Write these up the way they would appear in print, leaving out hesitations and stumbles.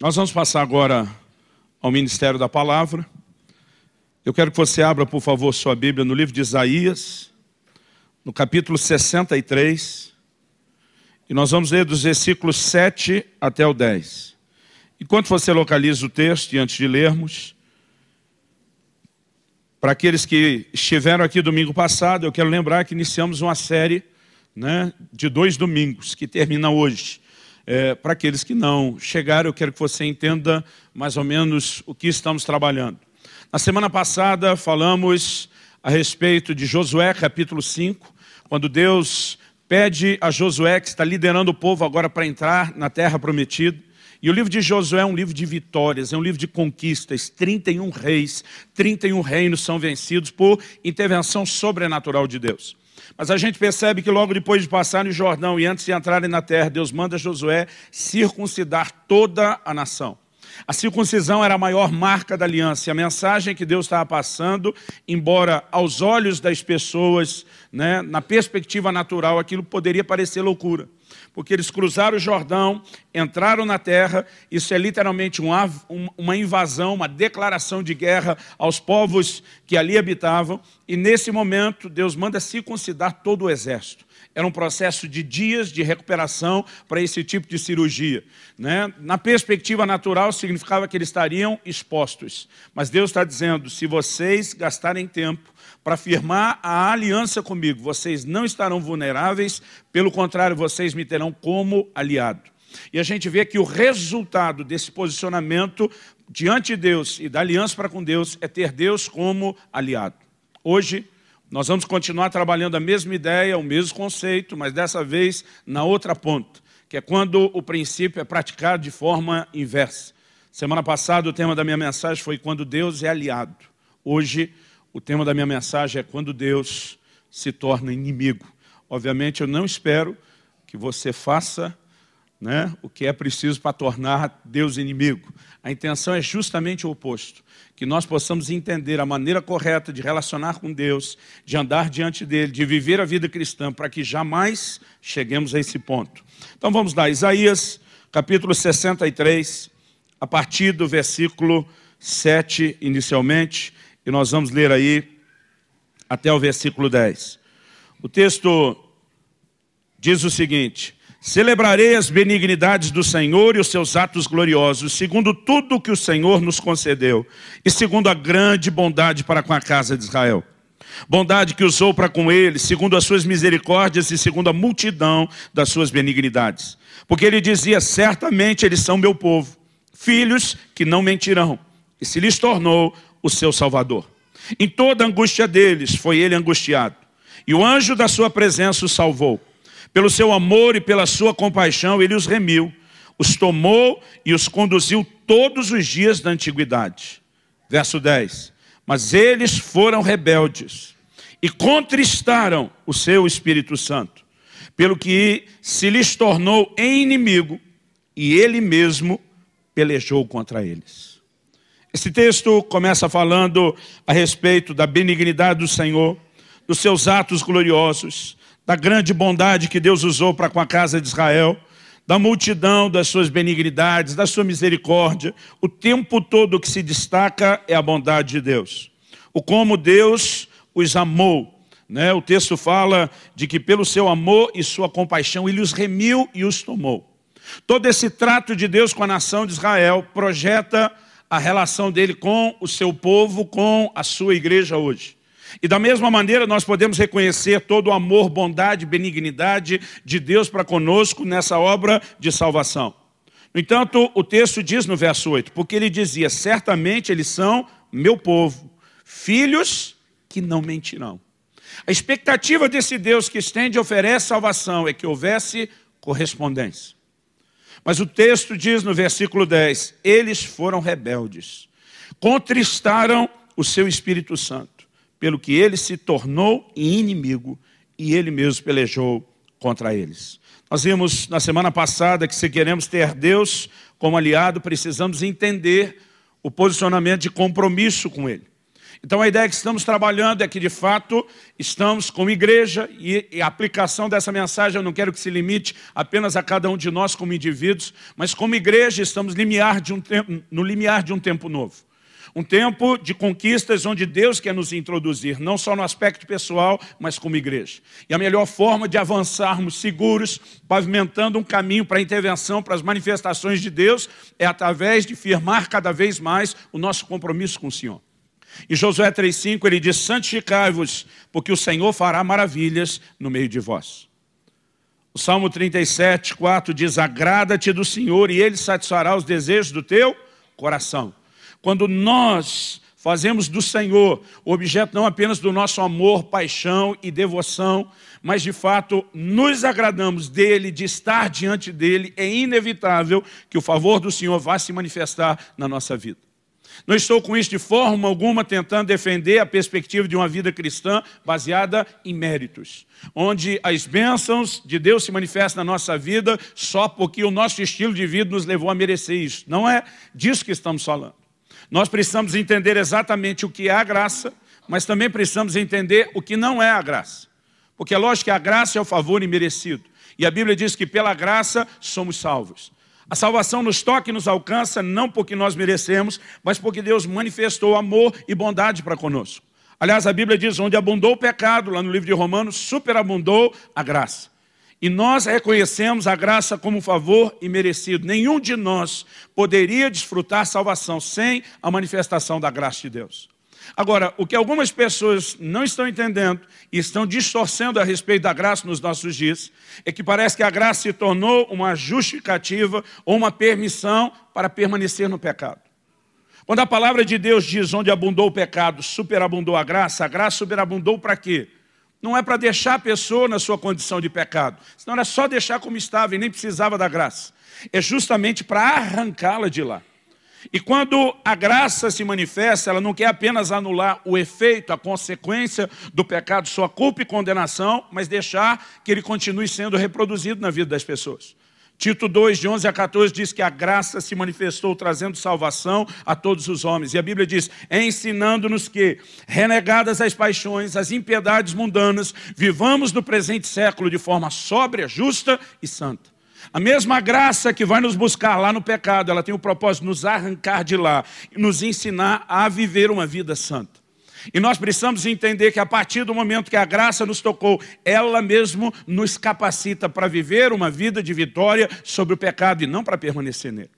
Nós vamos passar agora ao Ministério da Palavra. Eu quero que você abra, por favor, sua Bíblia no livro de Isaías, no capítulo 63. E nós vamos ler dos versículos 7 até o 10. Enquanto você localiza o texto, e antes de lermos, para aqueles que estiveram aqui domingo passado, eu quero lembrar que iniciamos uma série de 2 domingos, que termina hoje. Para aqueles que não chegaram, eu quero que você entenda mais ou menos o que estamos trabalhando. Na semana passada falamos a respeito de Josué, capítulo 5, quando Deus pede a Josué, que está liderando o povo agora para entrar na terra prometida. E o livro de Josué é um livro de vitórias, é um livro de conquistas. 31 reis, 31 reinos são vencidos por intervenção sobrenatural de Deus. Mas a gente percebe que logo depois de passarem o Jordão e antes de entrarem na terra, Deus manda Josué circuncidar toda a nação. A circuncisão era a maior marca da aliança. E a mensagem que Deus estava passando, embora aos olhos das pessoas, na perspectiva natural, aquilo poderia parecer loucura. Porque eles cruzaram o Jordão, entraram na terra, isso é literalmente uma invasão, uma declaração de guerra aos povos que ali habitavam, e nesse momento Deus manda circuncidar todo o exército. Era um processo de dias de recuperação para esse tipo de cirurgia. Na perspectiva natural, significava que eles estariam expostos. Mas Deus está dizendo, se vocês gastarem tempo para firmar a aliança comigo, vocês não estarão vulneráveis, pelo contrário, vocês me terão como aliado. E a gente vê que o resultado desse posicionamento diante de Deus e da aliança para com Deus é ter Deus como aliado. Hoje, nós vamos continuar trabalhando a mesma ideia, o mesmo conceito, mas dessa vez na outra ponta, que é quando o princípio é praticado de forma inversa. Semana passada o tema da minha mensagem foi quando Deus é aliado. Hoje o tema da minha mensagem é quando Deus se torna inimigo. Obviamente eu não espero que você faça o que é preciso para tornar Deus inimigo. A intenção é justamente o oposto. Que nós possamos entender a maneira correta de relacionar com Deus, de andar diante dEle, de viver a vida cristã, para que jamais cheguemos a esse ponto. Então vamos lá, Isaías, capítulo 63, a partir do versículo 7 inicialmente, e nós vamos ler aí até o versículo 10. O texto diz o seguinte: celebrarei as benignidades do Senhor e os seus atos gloriosos, segundo tudo o que o Senhor nos concedeu, e segundo a grande bondade para com a casa de Israel. Bondade que usou para com eles, segundo as suas misericórdias e segundo a multidão das suas benignidades. Porque ele dizia, certamente eles são meu povo, filhos que não mentirão, e se lhes tornou o seu Salvador. Em toda a angústia deles foi ele angustiado, e o anjo da sua presença os salvou. Pelo seu amor e pela sua compaixão, ele os remiu, os tomou e os conduziu todos os dias da antiguidade. Verso 10. Mas eles foram rebeldes e contristaram o seu Espírito Santo, pelo que se lhes tornou em inimigo e ele mesmo pelejou contra eles. Esse texto começa falando a respeito da benignidade do Senhor, dos seus atos gloriosos, da grande bondade que Deus usou para com a casa de Israel, da multidão das suas benignidades, da sua misericórdia. O tempo todo o que se destaca é a bondade de Deus. O como Deus os amou. O texto fala de que pelo seu amor e sua compaixão ele os remiu e os tomou. Todo esse trato de Deus com a nação de Israel projeta a relação dele com o seu povo, com a sua igreja hoje. E da mesma maneira nós podemos reconhecer todo o amor, bondade, benignidade de Deus para conosco nessa obra de salvação. No entanto, o texto diz no verso 8, porque ele dizia, certamente eles são meu povo, filhos que não mentirão. A expectativa desse Deus que estende e oferece salvação é que houvesse correspondência. Mas o texto diz no versículo 10, eles foram rebeldes, contristaram o seu Espírito Santo, pelo que ele se tornou inimigo e ele mesmo pelejou contra eles. Nós vimos na semana passada que se queremos ter Deus como aliado, precisamos entender o posicionamento de compromisso com ele. Então a ideia que estamos trabalhando é que de fato estamos como igreja e a aplicação dessa mensagem eu não quero que se limite apenas a cada um de nós como indivíduos, mas como igreja estamos no limiar de um tempo novo. Um tempo de conquistas onde Deus quer nos introduzir, não só no aspecto pessoal, mas como igreja. E a melhor forma de avançarmos seguros, pavimentando um caminho para a intervenção, para as manifestações de Deus, é através de firmar cada vez mais o nosso compromisso com o Senhor. Em Josué 3,5 ele diz, santificai-vos, porque o Senhor fará maravilhas no meio de vós. O Salmo 37,4 diz, agrada-te do Senhor e Ele satisfará os desejos do teu coração. Quando nós fazemos do Senhor o objeto não apenas do nosso amor, paixão e devoção, mas de fato nos agradamos dEle, de estar diante dEle, é inevitável que o favor do Senhor vá se manifestar na nossa vida. Não estou com isso de forma alguma tentando defender a perspectiva de uma vida cristã baseada em méritos, onde as bênçãos de Deus se manifestam na nossa vida só porque o nosso estilo de vida nos levou a merecer isso. Não é disso que estamos falando. Nós precisamos entender exatamente o que é a graça, mas também precisamos entender o que não é a graça. Porque é lógico que a graça é o favor imerecido. E a Bíblia diz que pela graça somos salvos. A salvação nos toca e nos alcança não porque nós merecemos, mas porque Deus manifestou amor e bondade para conosco. Aliás, a Bíblia diz, onde abundou o pecado, lá no livro de Romanos, superabundou a graça. E nós reconhecemos a graça como um favor imerecido. Nenhum de nós poderia desfrutar salvação sem a manifestação da graça de Deus. Agora, o que algumas pessoas não estão entendendo e estão distorcendo a respeito da graça nos nossos dias, é que parece que a graça se tornou uma justificativa ou uma permissão para permanecer no pecado. Quando a palavra de Deus diz, onde abundou o pecado, superabundou a graça superabundou para quê? Não é para deixar a pessoa na sua condição de pecado, senão era só deixar como estava e nem precisava da graça. É justamente para arrancá-la de lá. E quando a graça se manifesta, ela não quer apenas anular o efeito, a consequência do pecado, sua culpa e condenação, mas deixar que ele continue sendo reproduzido na vida das pessoas. Tito 2, de 11 a 14, diz que a graça se manifestou trazendo salvação a todos os homens. E a Bíblia diz, ensinando-nos que, renegadas as paixões, as impiedades mundanas, vivamos no presente século de forma sóbria, justa e santa. A mesma graça que vai nos buscar lá no pecado, ela tem o propósito de nos arrancar de lá e nos ensinar a viver uma vida santa. E nós precisamos entender que a partir do momento que a graça nos tocou, ela mesmo nos capacita para viver uma vida de vitória sobre o pecado e não para permanecer nele.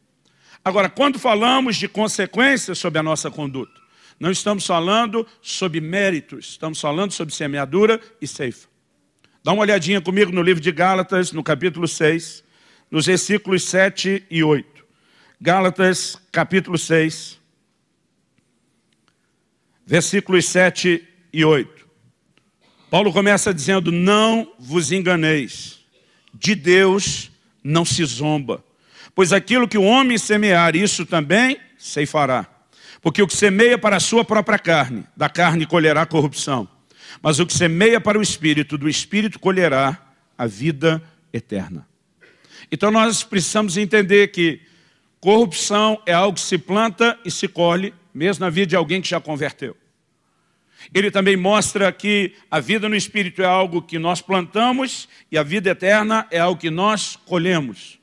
Agora, quando falamos de consequências sobre a nossa conduta, não estamos falando sobre méritos, estamos falando sobre semeadura e ceifa. Dá uma olhadinha comigo no livro de Gálatas, no capítulo 6, nos versículos 7 e 8. Gálatas, capítulo 6. Versículos 7 e 8. Paulo começa dizendo, não vos enganeis, de Deus não se zomba, pois aquilo que o homem semear, isso também ceifará. Porque o que semeia para a sua própria carne, da carne colherá corrupção. Mas o que semeia para o Espírito, do Espírito colherá a vida eterna. Então nós precisamos entender que corrupção é algo que se planta e se colhe, mesmo na vida de alguém que já converteu. Ele também mostra que a vida no Espírito é algo que nós plantamos e a vida eterna é algo que nós colhemos.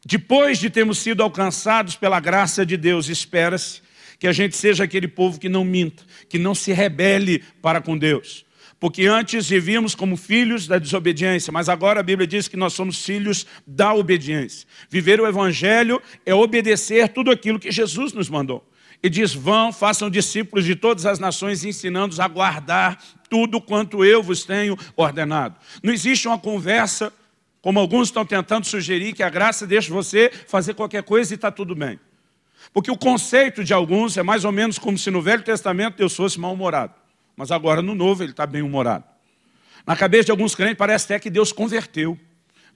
Depois de termos sido alcançados pela graça de Deus, espera-se que a gente seja aquele povo que não minta, que não se rebele para com Deus. Porque antes vivíamos como filhos da desobediência, mas agora a Bíblia diz que nós somos filhos da obediência. Viver o Evangelho é obedecer tudo aquilo que Jesus nos mandou. E diz, vão, façam discípulos de todas as nações, ensinando-os a guardar tudo quanto eu vos tenho ordenado. Não existe uma conversa, como alguns estão tentando sugerir, que a graça deixa você fazer qualquer coisa e está tudo bem. Porque o conceito de alguns é mais ou menos como se no Velho Testamento Deus fosse mal-humorado. Mas agora no Novo ele está bem-humorado. Na cabeça de alguns crentes parece até que Deus converteu.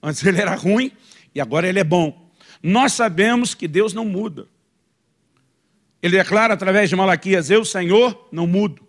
Antes ele era ruim e agora ele é bom. Nós sabemos que Deus não muda. Ele declara através de Malaquias, eu, Senhor, não mudo.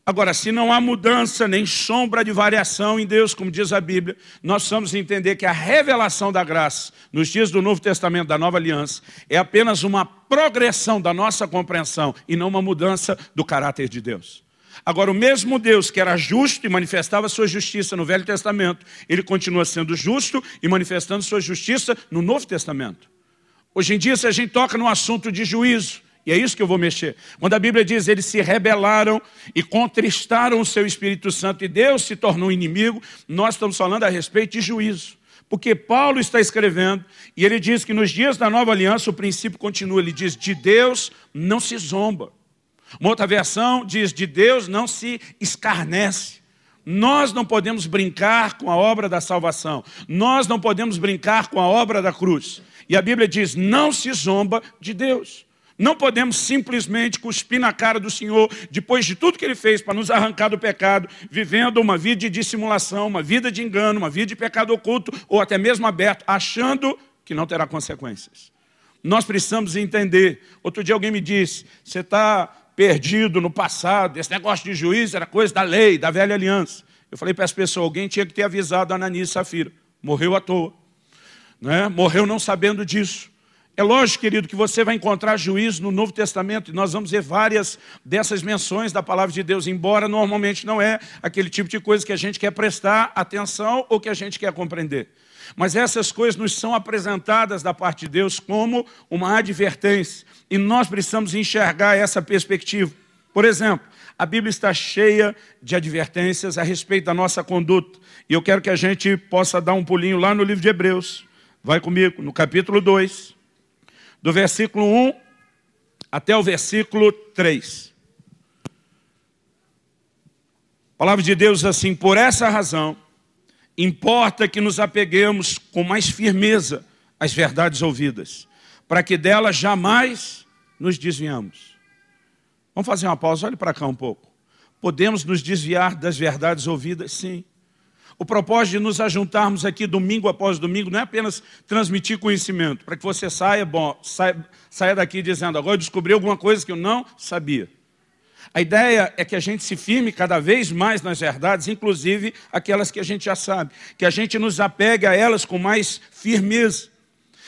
Agora, se não há mudança, nem sombra de variação em Deus, como diz a Bíblia, nós precisamos entender que a revelação da graça, nos dias do Novo Testamento, da Nova Aliança, é apenas uma progressão da nossa compreensão e não uma mudança do caráter de Deus. Agora, o mesmo Deus que era justo e manifestava sua justiça no Velho Testamento, ele continua sendo justo e manifestando sua justiça no Novo Testamento. Hoje em dia, se a gente toca no assunto de juízo, e é isso que eu vou mexer. Quando a Bíblia diz, eles se rebelaram e contristaram o seu Espírito Santo e Deus se tornou inimigo, nós estamos falando a respeito de juízo. Porque Paulo está escrevendo e ele diz que nos dias da Nova Aliança o princípio continua. Ele diz, de Deus não se zomba. Uma outra versão diz, de Deus não se escarnece. Nós não podemos brincar com a obra da salvação. Nós não podemos brincar com a obra da cruz. E a Bíblia diz, não se zomba de Deus. Não podemos simplesmente cuspir na cara do Senhor, depois de tudo que Ele fez para nos arrancar do pecado, vivendo uma vida de dissimulação, uma vida de engano, uma vida de pecado oculto, ou até mesmo aberto, achando que não terá consequências. Nós precisamos entender. Outro dia alguém me disse, você está perdido no passado, esse negócio de juízo era coisa da lei, da velha aliança. Eu falei para as pessoas, alguém tinha que ter avisado a Ananias e Safira. Morreu à toa. Né? Morreu não sabendo disso. É lógico, querido, que você vai encontrar juízo no Novo Testamento, e nós vamos ver várias dessas menções da palavra de Deus, embora normalmente não é aquele tipo de coisa que a gente quer prestar atenção ou que a gente quer compreender. Mas essas coisas nos são apresentadas da parte de Deus como uma advertência, e nós precisamos enxergar essa perspectiva. Por exemplo, a Bíblia está cheia de advertências a respeito da nossa conduta, e eu quero que a gente possa dar um pulinho lá no livro de Hebreus. Vai comigo, no capítulo 2. Do versículo 1 até o versículo 3. A palavra de Deus diz assim, por essa razão, importa que nos apeguemos com mais firmeza às verdades ouvidas, para que delas jamais nos desviamos. Vamos fazer uma pausa, olhe para cá um pouco. Podemos nos desviar das verdades ouvidas? Sim. O propósito de nos ajuntarmos aqui domingo após domingo não é apenas transmitir conhecimento, para que você saia daqui dizendo, agora eu descobri alguma coisa que eu não sabia. A ideia é que a gente se firme cada vez mais nas verdades, inclusive aquelas que a gente já sabe, que a gente nos apegue a elas com mais firmeza,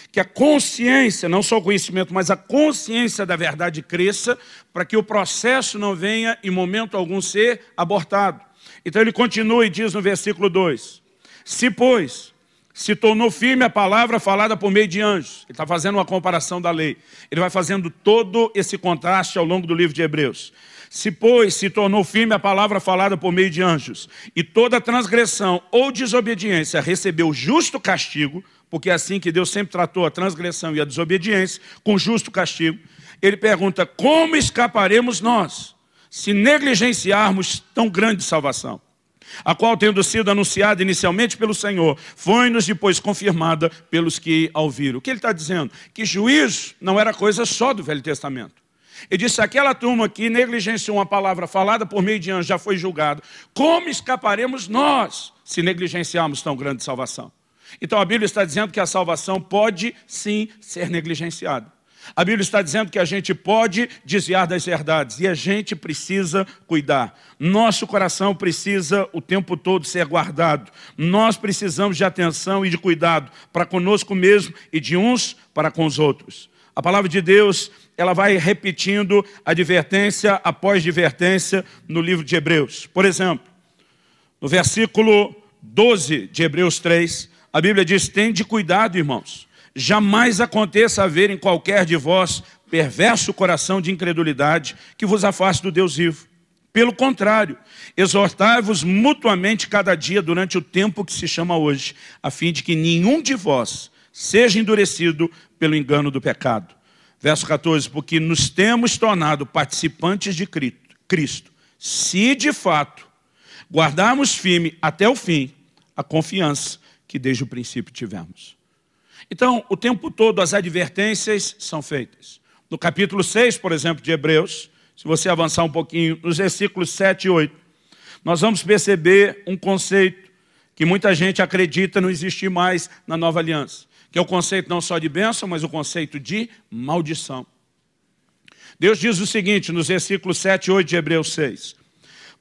que a consciência, não só o conhecimento, mas a consciência da verdade cresça, para que o processo não venha em momento algum ser abortado. Então ele continua e diz no versículo 2, se, pois, se tornou firme a palavra falada por meio de anjos, ele está fazendo uma comparação da lei, ele vai fazendo todo esse contraste ao longo do livro de Hebreus. Se, pois, se tornou firme a palavra falada por meio de anjos, e toda transgressão ou desobediência recebeu justo castigo, porque é assim que Deus sempre tratou a transgressão e a desobediência, com justo castigo, ele pergunta, como escaparemos nós, se negligenciarmos tão grande salvação, a qual, tendo sido anunciada inicialmente pelo Senhor, foi-nos depois confirmada pelos que a ouviram. O que ele está dizendo? Que juízo não era coisa só do Velho Testamento. Ele disse, aquela turma que negligenciou uma palavra falada por meio de anjos já foi julgado. Como escaparemos nós se negligenciarmos tão grande salvação? Então a Bíblia está dizendo que a salvação pode sim ser negligenciada. A Bíblia está dizendo que a gente pode desviar das verdades e a gente precisa cuidar. Nosso coração precisa o tempo todo ser guardado. Nós precisamos de atenção e de cuidado para conosco mesmo e de uns para com os outros. A palavra de Deus, ela vai repetindo advertência após advertência no livro de Hebreus. Por exemplo, no versículo 12 de Hebreus 3, a Bíblia diz, tende cuidado, irmãos. Jamais aconteça haver em qualquer de vós perverso coração de incredulidade que vos afaste do Deus vivo. Pelo contrário, exortai-vos mutuamente cada dia durante o tempo que se chama hoje, a fim de que nenhum de vós seja endurecido pelo engano do pecado. Verso 14, porque nos temos tornado participantes de Cristo, se de fato guardarmos firme até o fim a confiança que desde o princípio tivemos. Então, o tempo todo as advertências são feitas. No capítulo 6, por exemplo, de Hebreus, se você avançar um pouquinho, nos versículos 7 e 8, nós vamos perceber um conceito que muita gente acredita não existir mais na nova aliança, que é o conceito não só de bênção, mas o conceito de maldição. Deus diz o seguinte, nos versículos 7 e 8 de Hebreus 6,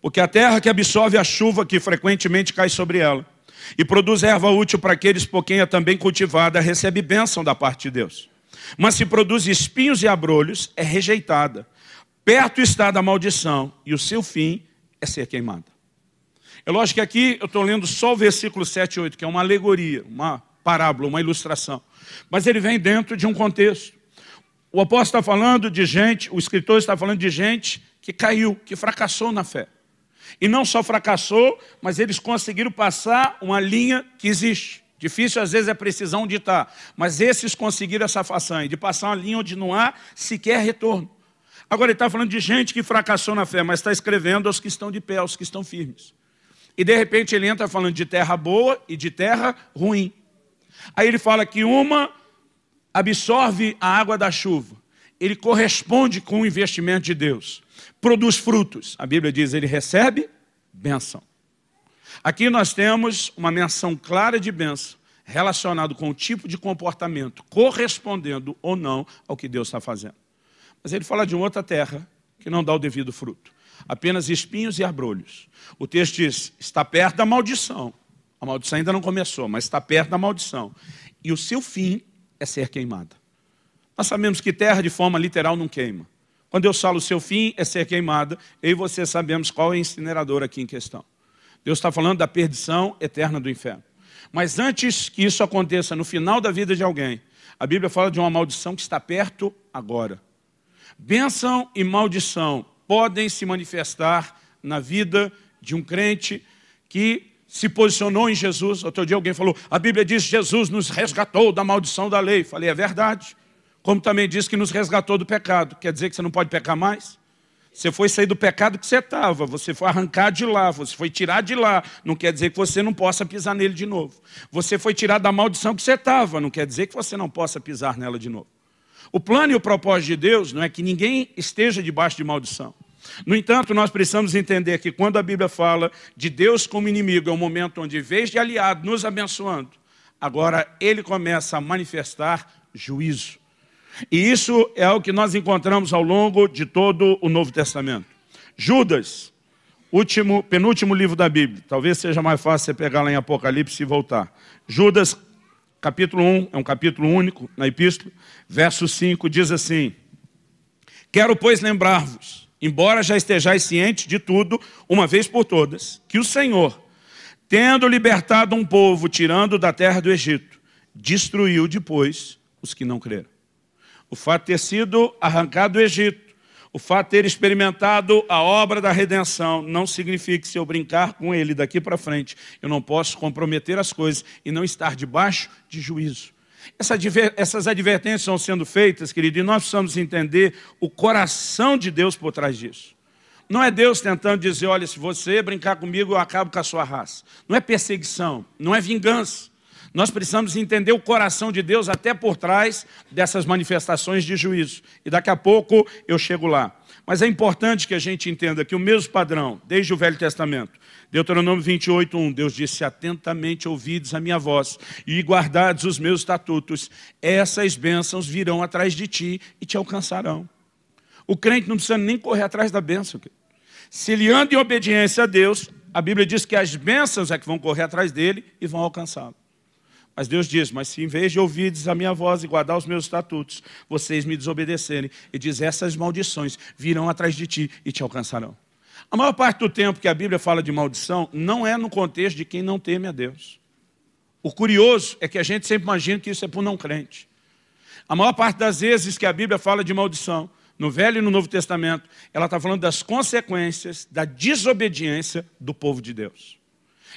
Porque a terra que absorve a chuva que frequentemente cai sobre ela e produz erva útil para aqueles por quem é também cultivada, recebe bênção da parte de Deus. Mas se produz espinhos e abrolhos, é rejeitada. Perto está da maldição e o seu fim é ser queimada. É lógico que aqui eu estou lendo só o versículo 7 e 8, que é uma alegoria, uma parábola, uma ilustração. Mas ele vem dentro de um contexto. O apóstolo está falando de gente, o escritor está falando de gente que caiu, que fracassou na fé. E não só fracassou, mas eles conseguiram passar uma linha que existe. Difícil às vezes é precisão onde está, mas esses conseguiram essa façanha, de passar uma linha onde não há sequer retorno. Agora ele está falando de gente que fracassou na fé, mas está escrevendo aos que estão de pé, aos que estão firmes. E de repente ele entra falando de terra boa e de terra ruim. Aí ele fala que uma absorve a água da chuva. Ele corresponde com o investimento de Deus. Produz frutos. A Bíblia diz, ele recebe bênção. Aqui nós temos uma menção clara de bênção, relacionado com o tipo de comportamento, correspondendo ou não ao que Deus está fazendo. Mas ele fala de uma outra terra que não dá o devido fruto. Apenas espinhos e abrolhos. O texto diz, está perto da maldição. A maldição ainda não começou, mas está perto da maldição. E o seu fim é ser queimada. Nós sabemos que terra de forma literal não queima. Quando eu falo o seu fim é ser queimada, eu e você sabemos qual é o incinerador aqui em questão. Deus está falando da perdição eterna do inferno. Mas antes que isso aconteça no final da vida de alguém, a Bíblia fala de uma maldição que está perto agora. Bênção e maldição podem se manifestar na vida de um crente que se posicionou em Jesus. Outro dia alguém falou, a Bíblia diz que Jesus nos resgatou da maldição da lei. Falei, é verdade. Como também diz que nos resgatou do pecado. Quer dizer que você não pode pecar mais? Você foi sair do pecado que você estava, você foi arrancar de lá, você foi tirar de lá. Não quer dizer que você não possa pisar nele de novo. Você foi tirar da maldição que você estava, não quer dizer que você não possa pisar nela de novo. O plano e o propósito de Deus não é que ninguém esteja debaixo de maldição. No entanto, nós precisamos entender que quando a Bíblia fala de Deus como inimigo, é um momento onde, em vez de aliado nos abençoando, agora ele começa a manifestar juízo. E isso é o que nós encontramos ao longo de todo o Novo Testamento. Judas, penúltimo livro da Bíblia. Talvez seja mais fácil você pegar lá em Apocalipse e voltar. Judas, capítulo 1, é um capítulo único na epístola. Verso 5 diz assim, quero, pois, lembrar-vos, embora já estejais cientes de tudo, uma vez por todas, que o Senhor, tendo libertado um povo, tirando da terra do Egito, destruiu depois os que não creram. O fato de ter sido arrancado do Egito, o fato de ter experimentado a obra da redenção, não significa que se eu brincar com ele daqui para frente, eu não posso comprometer as coisas e não estar debaixo de juízo. Essas advertências estão sendo feitas, querido, e nós precisamos entender o coração de Deus por trás disso. Não é Deus tentando dizer, olha, se você brincar comigo, eu acabo com a sua raça. Não é perseguição, não é vingança. Nós precisamos entender o coração de Deus até por trás dessas manifestações de juízo. E daqui a pouco eu chego lá. Mas é importante que a gente entenda que o mesmo padrão, desde o Velho Testamento, Deuteronômio 28:1, Deus disse, atentamente ouvides a minha voz e guardados os meus estatutos, essas bênçãos virão atrás de ti e te alcançarão. O crente não precisa nem correr atrás da bênção. Se ele anda em obediência a Deus, a Bíblia diz que as bênçãos é que vão correr atrás dele e vão alcançá-lo. Mas Deus diz, mas se em vez de ouvirdes a minha voz e guardar os meus estatutos, vocês me desobedecerem, e diz, essas maldições virão atrás de ti e te alcançarão. A maior parte do tempo que a Bíblia fala de maldição, não é no contexto de quem não teme a Deus. O curioso é que a gente sempre imagina que isso é por não crente. A maior parte das vezes que a Bíblia fala de maldição, no Velho e no Novo Testamento, ela está falando das consequências da desobediência do povo de Deus.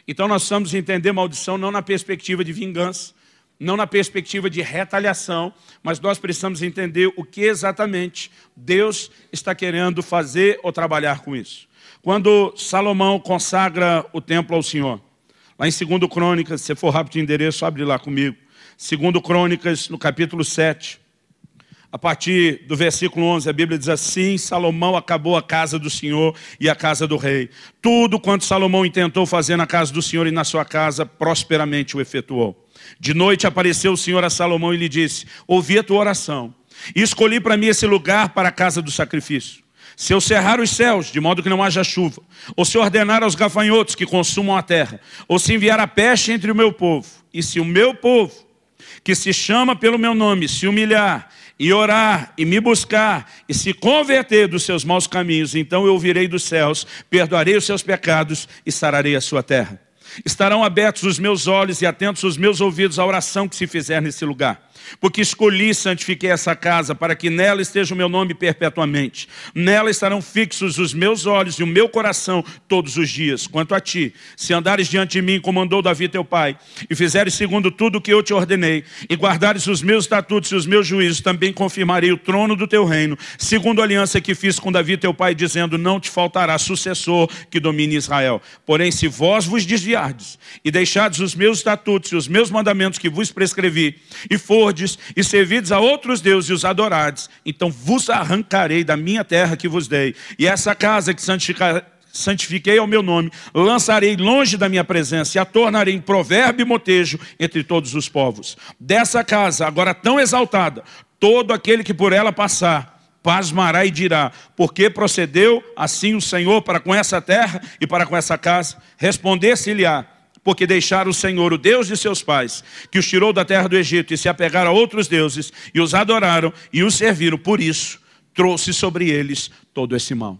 Então nós precisamos entender maldição não na perspectiva de vingança, não na perspectiva de retaliação, mas nós precisamos entender o que exatamente Deus está querendo fazer ou trabalhar com isso. Quando Salomão consagra o templo ao Senhor, lá em 2 Crônicas, se você for rápido de endereço, abre lá comigo. 2 Crônicas, no capítulo 7, a partir do versículo 11, a Bíblia diz assim, Salomão acabou a casa do Senhor e a casa do rei. Tudo quanto Salomão intentou fazer na casa do Senhor e na sua casa, prosperamente o efetuou. De noite apareceu o Senhor a Salomão e lhe disse, ouvi a tua oração e escolhi para mim esse lugar para a casa do sacrifício. Se eu cerrar os céus, de modo que não haja chuva, ou se ordenar aos gafanhotos que consumam a terra, ou se enviar a peste entre o meu povo, e se o meu povo, que se chama pelo meu nome, se humilhar, e orar, e me buscar, e se converter dos seus maus caminhos, então eu ouvirei dos céus, perdoarei os seus pecados e sararei a sua terra. Estarão abertos os meus olhos e atentos os meus ouvidos à oração que se fizer nesse lugar. Porque escolhi e santifiquei essa casa, para que nela esteja o meu nome perpetuamente. Nela estarão fixos os meus olhos e o meu coração todos os dias. Quanto a ti, se andares diante de mim, como andou Davi teu pai, e fizeres segundo tudo o que eu te ordenei, e guardares os meus estatutos e os meus juízos, também confirmarei o trono do teu reino, segundo a aliança que fiz com Davi teu pai, dizendo, não te faltará sucessor que domine Israel. Porém, se vós vos desviardes, e deixardes os meus estatutos e os meus mandamentos que vos prescrevi, e fordes e servides a outros deuses e os adorardes, então vos arrancarei da minha terra que vos dei, e essa casa que santifiquei ao meu nome, lançarei longe da minha presença, e a tornarei em provérbio e motejo entre todos os povos. Dessa casa, agora tão exaltada, todo aquele que por ela passar, pasmará e dirá, por que procedeu assim o Senhor para com essa terra e para com essa casa? Responder-se-lhe-á, porque deixaram o Senhor, o Deus de seus pais, que os tirou da terra do Egito, e se apegaram a outros deuses, e os adoraram, e os serviram. Por isso, trouxe sobre eles todo esse mal.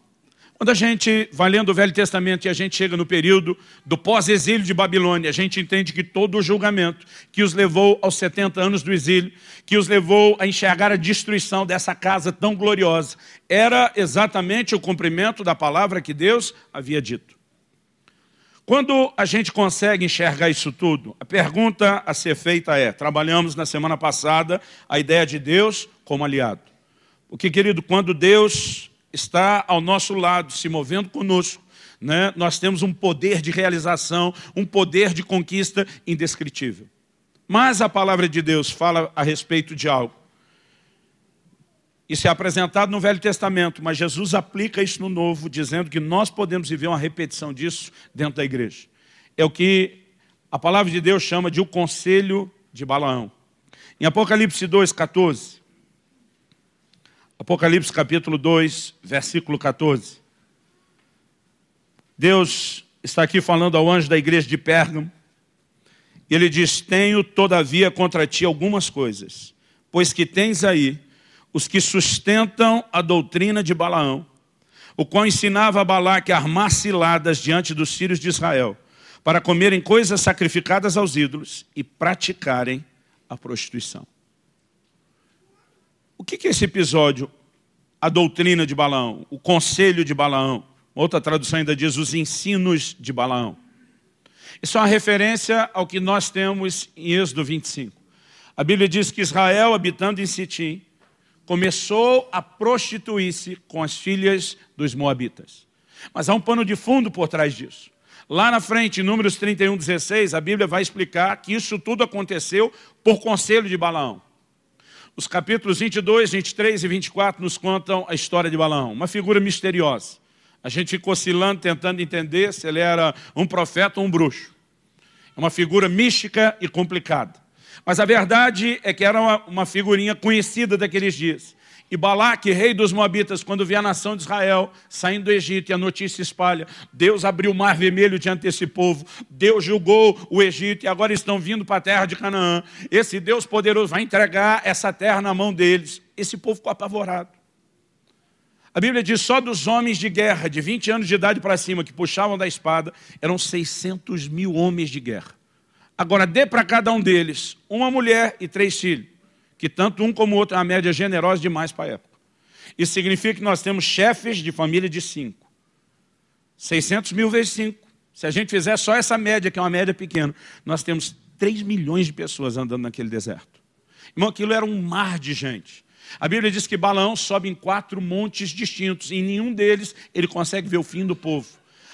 Quando a gente vai lendo o Velho Testamento e a gente chega no período do pós-exílio de Babilônia, a gente entende que todo o julgamento que os levou aos 70 anos do exílio, que os levou a enxergar a destruição dessa casa tão gloriosa, era exatamente o cumprimento da palavra que Deus havia dito. Quando a gente consegue enxergar isso tudo, a pergunta a ser feita é, trabalhamos na semana passada a ideia de Deus como aliado. Porque, querido, quando Deus está ao nosso lado, se movendo conosco, né, nós temos um poder de realização, um poder de conquista indescritível. Mas a palavra de Deus fala a respeito de algo. Isso é apresentado no Velho Testamento, mas Jesus aplica isso no Novo, dizendo que nós podemos viver uma repetição disso dentro da igreja. É o que a palavra de Deus chama de o conselho de Balaão. Em Apocalipse 2:14, Apocalipse capítulo 2, versículo 14. Deus está aqui falando ao anjo da igreja de Pérgamo, e ele diz, tenho todavia contra ti algumas coisas, pois que tens aí os que sustentam a doutrina de Balaão, o qual ensinava a Balaque a armar ciladas diante dos filhos de Israel, para comerem coisas sacrificadas aos ídolos e praticarem a prostituição. O que é esse episódio? A doutrina de Balaão, o conselho de Balaão. Outra tradução ainda diz os ensinos de Balaão. Isso é uma referência ao que nós temos em Êxodo 25. A Bíblia diz que Israel, habitando em Sitim, começou a prostituir-se com as filhas dos moabitas. Mas há um pano de fundo por trás disso. Lá na frente, em Números 31:16, a Bíblia vai explicar que isso tudo aconteceu por conselho de Balaão. Os capítulos 22, 23 e 24 nos contam a história de Balaão, uma figura misteriosa. A gente ficou oscilando, tentando entender se ele era um profeta ou um bruxo. É uma figura mística e complicada. Mas a verdade é que era uma figurinha conhecida daqueles dias. E Balaque, rei dos Moabitas, quando vê a nação de Israel saindo do Egito e a notícia espalha, Deus abriu o mar vermelho diante desse povo, Deus julgou o Egito e agora estão vindo para a terra de Canaã. Esse Deus poderoso vai entregar essa terra na mão deles. Esse povo ficou apavorado. A Bíblia diz só dos homens de guerra, de 20 anos de idade para cima, que puxavam da espada, eram 600 mil homens de guerra. Agora, dê para cada um deles uma mulher e 3 filhos, que tanto um como o outro é uma média generosa demais para a época. Isso significa que nós temos chefes de família de 5. 600 mil vezes 5. Se a gente fizer só essa média, que é uma média pequena, nós temos 3 milhões de pessoas andando naquele deserto. Irmão, aquilo era um mar de gente. A Bíblia diz que Balaão sobe em 4 montes distintos, e em nenhum deles ele consegue ver o fim do povo.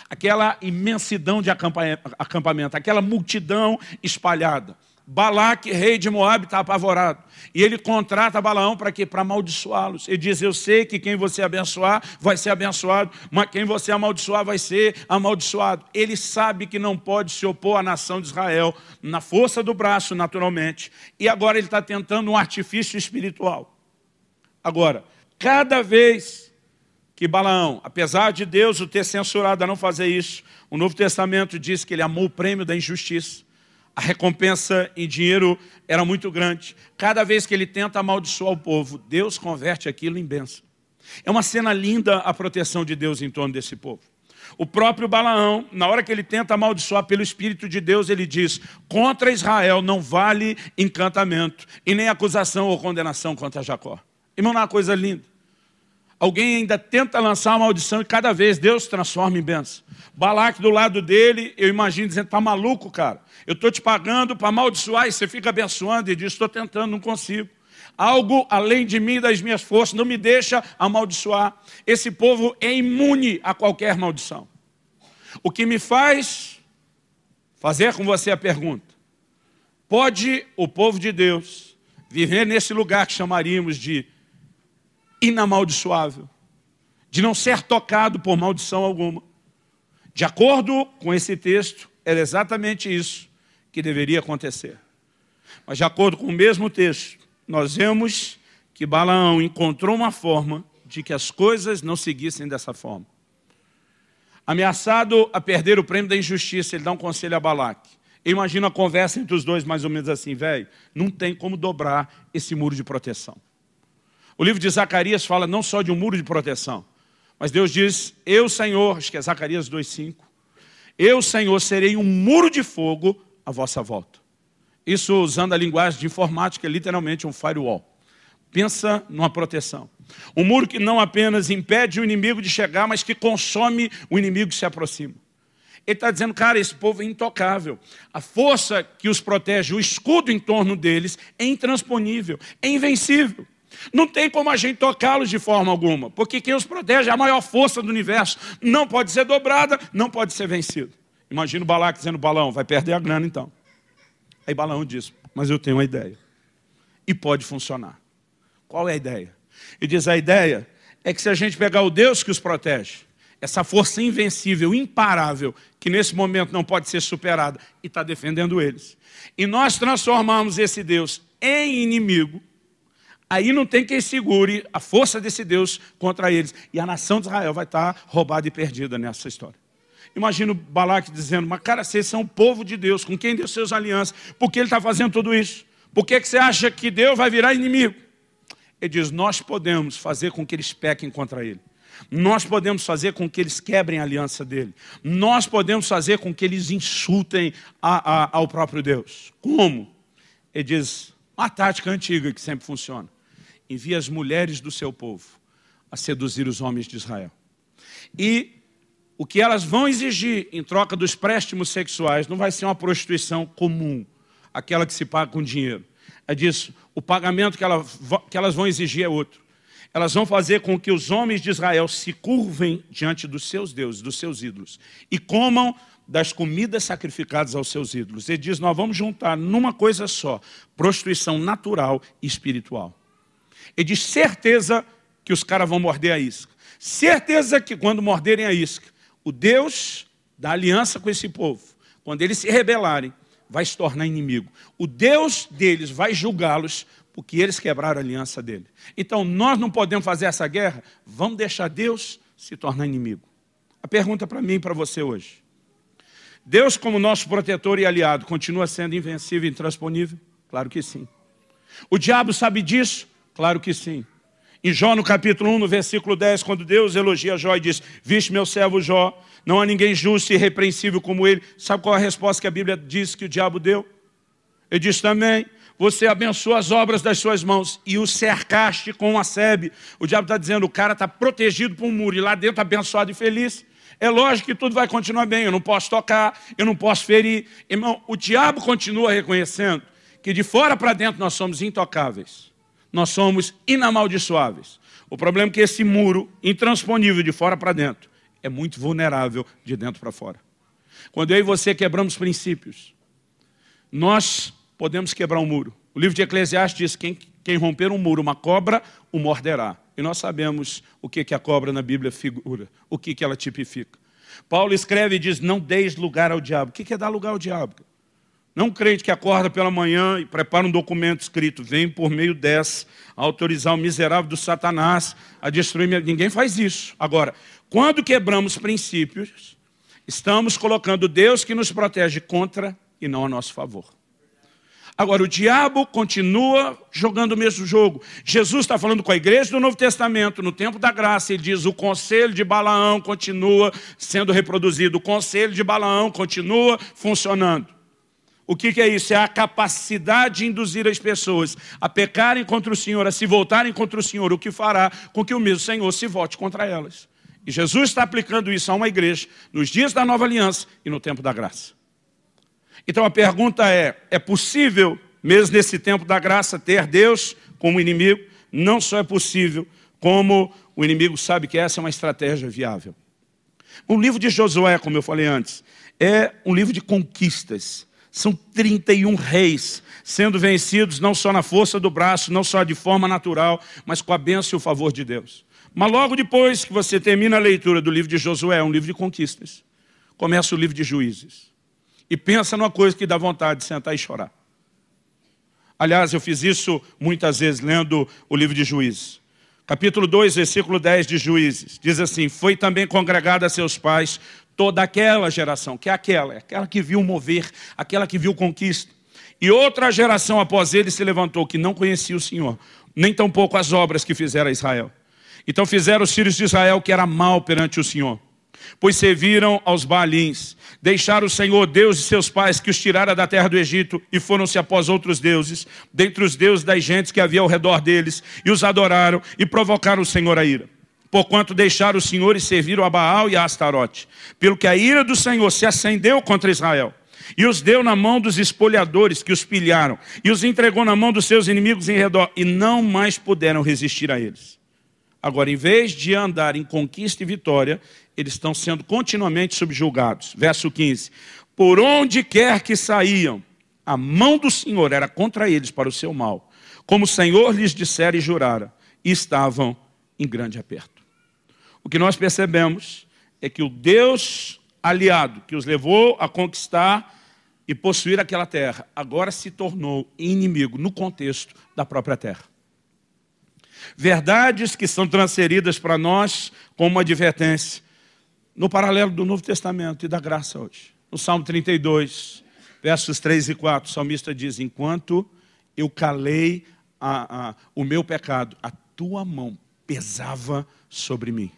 Aquela imensidão de acampamento, aquela multidão espalhada. Balaque, rei de Moabe, está apavorado. E ele contrata Balaão para quê? Para amaldiçoá-los. Ele diz, eu sei que quem você abençoar vai ser abençoado, mas quem você amaldiçoar vai ser amaldiçoado. Ele sabe que não pode se opor à nação de Israel, na força do braço, naturalmente. E agora ele está tentando um artifício espiritual. Agora, cada vez que Balaão, apesar de Deus o ter censurado a não fazer isso, o Novo Testamento diz que ele amou o prêmio da injustiça. A recompensa em dinheiro era muito grande. Cada vez que ele tenta amaldiçoar o povo, Deus converte aquilo em bênção. É uma cena linda a proteção de Deus em torno desse povo. O próprio Balaão, na hora que ele tenta amaldiçoar pelo Espírito de Deus, ele diz: contra Israel não vale encantamento e nem acusação ou condenação contra Jacó. Irmão, não é uma coisa linda. Alguém ainda tenta lançar uma maldição e cada vez Deus transforma em bênção. Balaque do lado dele, eu imagino dizendo: tá maluco, cara? Eu estou te pagando para amaldiçoar e você fica abençoando. E diz: estou tentando, não consigo. Algo além de mim e das minhas forças não me deixa amaldiçoar. Esse povo é imune a qualquer maldição. O que me faz fazer com você a pergunta: pode o povo de Deus viver nesse lugar que chamaríamos de inamaldiçoável, de não ser tocado por maldição alguma? De acordo com esse texto, era exatamente isso que deveria acontecer. Mas de acordo com o mesmo texto, nós vemos que Balaão encontrou uma forma de que as coisas não seguissem dessa forma. Ameaçado a perder o prêmio da injustiça, ele dá um conselho a Balaque. Eu imagino a conversa entre os dois mais ou menos assim: velho, não tem como dobrar esse muro de proteção. O livro de Zacarias fala não só de um muro de proteção, mas Deus diz: eu, Senhor, acho que é Zacarias 2,5, eu, Senhor, serei um muro de fogo à vossa volta. Isso, usando a linguagem de informática, é literalmente um firewall. Pensa numa proteção. Um muro que não apenas impede o inimigo de chegar, mas que consome o inimigo que se aproxima. Ele está dizendo: cara, esse povo é intocável. A força que os protege, o escudo em torno deles, é intransponível, é invencível. Não tem como a gente tocá-los de forma alguma, porque quem os protege é a maior força do universo. Não pode ser dobrada, não pode ser vencido. Imagina o Balaque dizendo: Balaão, vai perder a grana então. Aí Balaão diz: mas eu tenho uma ideia. E pode funcionar. Qual é a ideia? Ele diz: a ideia é que se a gente pegar o Deus que os protege, essa força invencível, imparável, que nesse momento não pode ser superada, e está defendendo eles, e nós transformarmos esse Deus em inimigo, aí não tem quem segure a força desse Deus contra eles. E a nação de Israel vai estar roubada e perdida nessa história. Imagina o Balaque dizendo: mas cara, vocês são o povo de Deus, com quem deu seus alianças, por que ele está fazendo tudo isso? Por que você acha que Deus vai virar inimigo? Ele diz: nós podemos fazer com que eles pequem contra ele. Nós podemos fazer com que eles quebrem a aliança dele. Nós podemos fazer com que eles insultem ao próprio Deus. Como? Ele diz uma tática antiga que sempre funciona: envia as mulheres do seu povo a seduzir os homens de Israel. E o que elas vão exigir em troca dos préstimos sexuais não vai ser uma prostituição comum, aquela que se paga com dinheiro. É disso, o pagamento que elas vão exigir é outro. Elas vão fazer com que os homens de Israel se curvem diante dos seus deuses, dos seus ídolos, e comam das comidas sacrificadas aos seus ídolos. Ele diz: nós vamos juntar numa coisa só, prostituição natural e espiritual. Ele diz: certeza que os caras vão morder a isca. Certeza que quando morderem a isca, o Deus da aliança com esse povo, quando eles se rebelarem, vai se tornar inimigo. O Deus deles vai julgá-los porque eles quebraram a aliança dele. Então, nós não podemos fazer essa guerra, vamos deixar Deus se tornar inimigo. A pergunta para mim e para você hoje: Deus, como nosso protetor e aliado, continua sendo invencível e intransponível? Claro que sim. O diabo sabe disso? Claro que sim. Em Jó, no capítulo 1, no versículo 10, quando Deus elogia Jó e diz: viste meu servo Jó, não há ninguém justo e irrepreensível como ele. Sabe qual é a resposta que a Bíblia diz que o diabo deu? Ele diz também: você abençoa as obras das suas mãos e o cercaste com uma sebe. O diabo está dizendo: o cara está protegido por um muro e lá dentro abençoado e feliz. É lógico que tudo vai continuar bem, eu não posso tocar, eu não posso ferir. Irmão, o diabo continua reconhecendo que de fora para dentro nós somos intocáveis. Nós somos inamaldiçoáveis. O problema é que esse muro, intransponível de fora para dentro, é muito vulnerável de dentro para fora. Quando eu e você quebramos princípios, nós podemos quebrar um muro. O livro de Eclesiastes diz que quem romper um muro, uma cobra, o morderá. E nós sabemos o que a cobra na Bíblia figura, o que ela tipifica. Paulo escreve e diz: não deis lugar ao diabo. O que é dar lugar ao diabo? Não um crente que acorda pela manhã e prepara um documento escrito, vem por meio dessa autorizar o miserável do Satanás a destruir minha... Ninguém faz isso. Agora, quando quebramos princípios, estamos colocando Deus que nos protege contra e não a nosso favor. Agora, o diabo continua jogando o mesmo jogo. Jesus está falando com a igreja do Novo Testamento, no tempo da graça, ele diz, o conselho de Balaão continua sendo reproduzido, o conselho de Balaão continua funcionando. O que é isso? É a capacidade de induzir as pessoas a pecarem contra o Senhor, a se voltarem contra o Senhor, o que fará com que o mesmo Senhor se volte contra elas. E Jesus está aplicando isso a uma igreja nos dias da nova aliança e no tempo da graça. Então a pergunta é possível, mesmo nesse tempo da graça, ter Deus como inimigo? Não só é possível, como o inimigo sabe que essa é uma estratégia viável. O livro de Josué, como eu falei antes, é um livro de conquistas. São 31 reis sendo vencidos não só na força do braço, não só de forma natural, mas com a bênção e o favor de Deus. Mas logo depois que você termina a leitura do livro de Josué, é um livro de conquistas, começa o livro de Juízes. E pensa numa coisa que dá vontade de sentar e chorar. Aliás, eu fiz isso muitas vezes lendo o livro de Juízes. Capítulo 2, versículo 10 de Juízes. Diz assim, foi também congregada a seus pais toda aquela geração, que é aquela que viu mover, aquela que viu conquista. E outra geração após ele se levantou, que não conhecia o Senhor, nem tampouco as obras que fizeram a Israel. Então fizeram os filhos de Israel que era mal perante o Senhor, pois serviram aos Baalins, deixaram o Senhor, Deus de seus pais, que os tirara da terra do Egito, e foram-se após outros deuses, dentre os deuses das gentes que havia ao redor deles, e os adoraram, e provocaram o Senhor a ira. Porquanto deixaram o Senhor e serviram a Baal e a Astarote, pelo que a ira do Senhor se acendeu contra Israel, e os deu na mão dos espoliadores que os pilharam, e os entregou na mão dos seus inimigos em redor, e não mais puderam resistir a eles. Agora, em vez de andar em conquista e vitória, eles estão sendo continuamente subjugados. Verso 15. Por onde quer que saíam, a mão do Senhor era contra eles para o seu mal, como o Senhor lhes dissera e jurara, e estavam em grande aperto. O que nós percebemos é que o Deus aliado que os levou a conquistar e possuir aquela terra, agora se tornou inimigo no contexto da própria terra. Verdades que são transferidas para nós como uma advertência, no paralelo do Novo Testamento e da graça hoje. No Salmo 32, versos 3 e 4, o salmista diz, enquanto eu calei o meu pecado, a tua mão pesava sobre mim.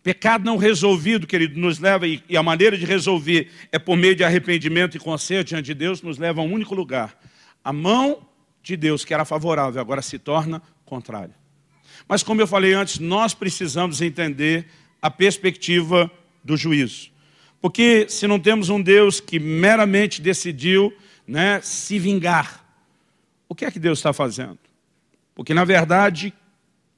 Pecado não resolvido, querido, nos leva, e a maneira de resolver é por meio de arrependimento e conserto diante de Deus, nos leva a um único lugar. A mão de Deus, que era favorável, agora se torna contrária. Mas como eu falei antes, nós precisamos entender a perspectiva do juízo. Porque se não temos um Deus que meramente decidiu, se vingar, o que é que Deus está fazendo? Porque na verdade,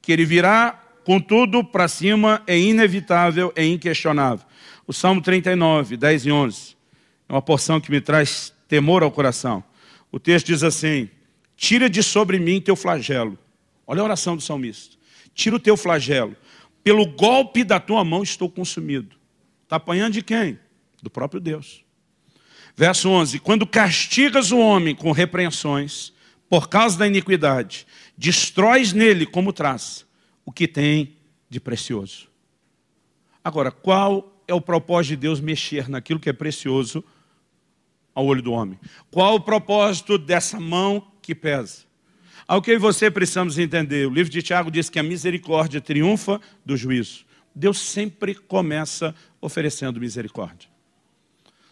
que ele virá com tudo para cima é inevitável, é inquestionável. O Salmo 39, 10 e 11, é uma porção que me traz temor ao coração. O texto diz assim, tira de sobre mim teu flagelo. Olha a oração do salmista. Tira o teu flagelo. Pelo golpe da tua mão estou consumido. Está apanhando de quem? Do próprio Deus. Verso 11. Quando castigas o homem com repreensões, por causa da iniquidade, destróis nele como traça o que tem de precioso. Agora, qual é o propósito de Deus mexer naquilo que é precioso ao olho do homem? Qual o propósito dessa mão que pesa? Ao que você precisamos entender, o livro de Tiago diz que a misericórdia triunfa do juízo. Deus sempre começa oferecendo misericórdia.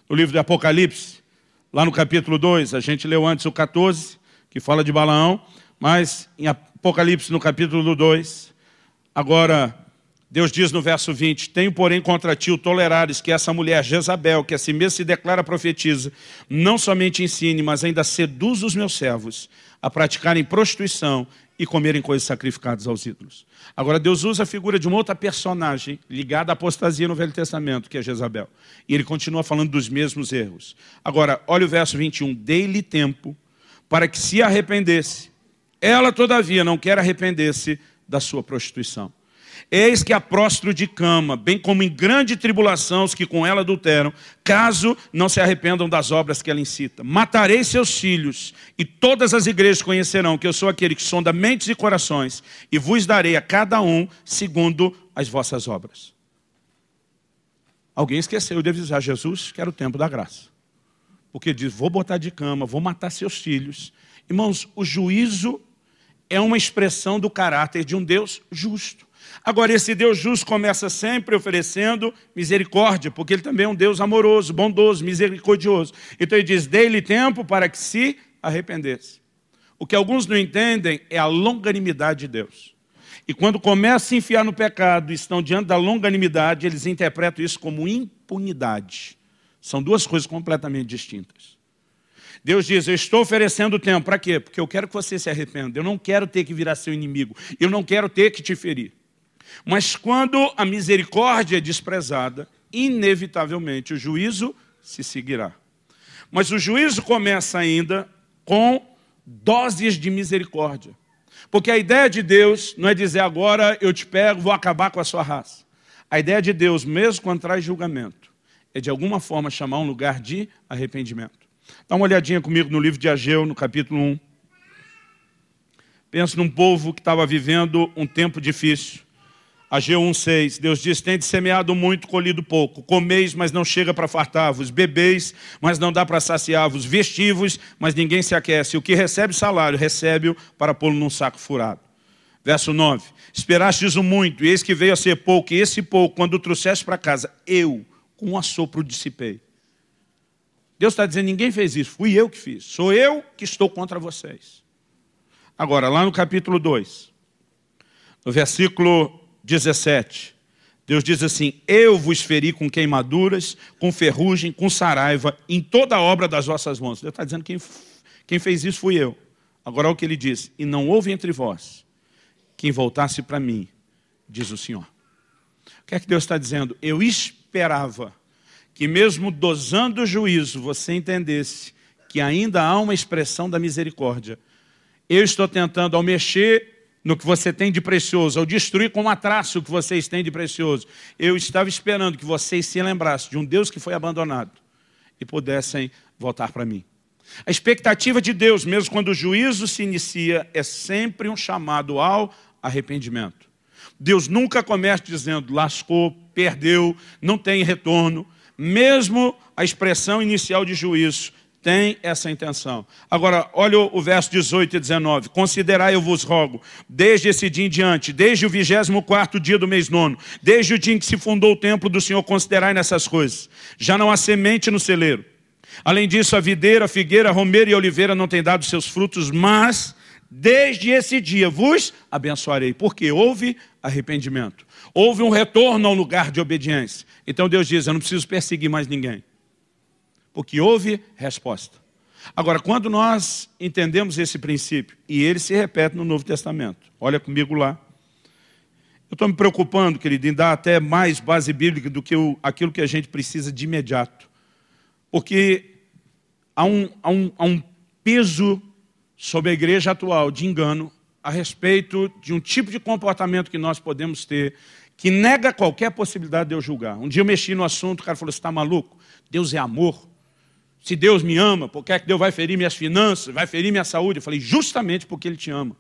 No livro de Apocalipse, lá no capítulo 2, a gente leu antes o 14, que fala de Balaão, mas em Apocalipse, no capítulo 2, agora, Deus diz no verso 20, tenho, porém, contra ti o tolerares que essa mulher Jezabel, que a si mesma se declara profetiza, não somente ensine, mas ainda seduz os meus servos a praticarem prostituição e comerem coisas sacrificadas aos ídolos. Agora, Deus usa a figura de uma outra personagem ligada à apostasia no Velho Testamento, que é Jezabel. E ele continua falando dos mesmos erros. Agora, olha o verso 21, dei-lhe tempo para que se arrependesse. Ela, todavia, não quer arrepender-se da sua prostituição. Eis que apróstro de cama, bem como em grande tribulação os que com ela adulteram, caso não se arrependam das obras que ela incita. Matarei seus filhos, e todas as igrejas conhecerão que eu sou aquele que sonda mentes e corações, e vos darei a cada um segundo as vossas obras. Alguém esqueceu de avisar Jesus que era o tempo da graça. Porque diz, vou botar de cama, vou matar seus filhos. Irmãos, o juízo é uma expressão do caráter de um Deus justo. Agora, esse Deus justo começa sempre oferecendo misericórdia, porque Ele também é um Deus amoroso, bondoso, misericordioso. Então Ele diz, dê-lhe tempo para que se arrependesse. O que alguns não entendem é a longanimidade de Deus. E quando começam a se enfiar no pecado e estão diante da longanimidade, eles interpretam isso como impunidade. São duas coisas completamente distintas. Deus diz, eu estou oferecendo tempo. Para quê? Porque eu quero que você se arrependa. Eu não quero ter que virar seu inimigo. Eu não quero ter que te ferir. Mas quando a misericórdia é desprezada, inevitavelmente o juízo se seguirá. Mas o juízo começa ainda com doses de misericórdia. Porque a ideia de Deus não é dizer agora eu te pego, vou acabar com a sua raça. A ideia de Deus, mesmo quando traz julgamento, é de alguma forma chamar um lugar de arrependimento. Dá uma olhadinha comigo no livro de Ageu, no capítulo 1. Penso num povo que estava vivendo um tempo difícil. Ageu 1,6, Deus diz, tendes semeado muito, colhido pouco. Comeis, mas não chega para fartar-vos. Bebeis, mas não dá para saciar-vos. Vestivos, mas ninguém se aquece. O que recebe salário, recebe-o para pô-lo num saco furado. Verso 9, esperastes o muito, e eis que veio a ser pouco. E esse pouco, quando o trouxeste para casa, eu, com um assopro, dissipei. Deus está dizendo, ninguém fez isso, fui eu que fiz. Sou eu que estou contra vocês. Agora, lá no capítulo 2, no versículo 17, Deus diz assim, eu vos feri com queimaduras, com ferrugem, com saraiva, em toda a obra das vossas mãos. Deus está dizendo, quem fez isso fui eu. Agora olha o que ele diz, e não houve entre vós quem voltasse para mim, diz o Senhor. O que é que Deus está dizendo? Eu esperava que mesmo dosando o juízo, você entendesse que ainda há uma expressão da misericórdia. Eu estou tentando, ao mexer no que você tem de precioso, ao destruir com uma traça o que vocês têm de precioso, eu estava esperando que vocês se lembrassem de um Deus que foi abandonado e pudessem voltar para mim. A expectativa de Deus, mesmo quando o juízo se inicia, é sempre um chamado ao arrependimento. Deus nunca começa dizendo, lascou, perdeu, não tem retorno. Mesmo a expressão inicial de juízo tem essa intenção. Agora, olha o verso 18 e 19. Considerai, eu vos rogo, desde esse dia em diante, desde o 24º dia do mês 9, desde o dia em que se fundou o templo do Senhor, considerai nessas coisas. Já não há semente no celeiro. Além disso, a videira, a figueira, a romeira e a oliveira não têm dado seus frutos, mas desde esse dia vos abençoarei. Porque houve arrependimento. Houve um retorno ao lugar de obediência. Então Deus diz, eu não preciso perseguir mais ninguém. Porque houve resposta. Agora, quando nós entendemos esse princípio, e ele se repete no Novo Testamento, olha comigo lá. Eu estou me preocupando, querido, em dar até mais base bíblica do que aquilo que a gente precisa de imediato. Porque há um peso sobre a igreja atual de engano a respeito de um tipo de comportamento que nós podemos ter que nega qualquer possibilidade de eu julgar. Um dia eu mexi no assunto, o cara falou, você está maluco? Deus é amor. Se Deus me ama, por que é que Deus vai ferir minhas finanças, vai ferir minha saúde? Eu falei, justamente porque Ele te ama.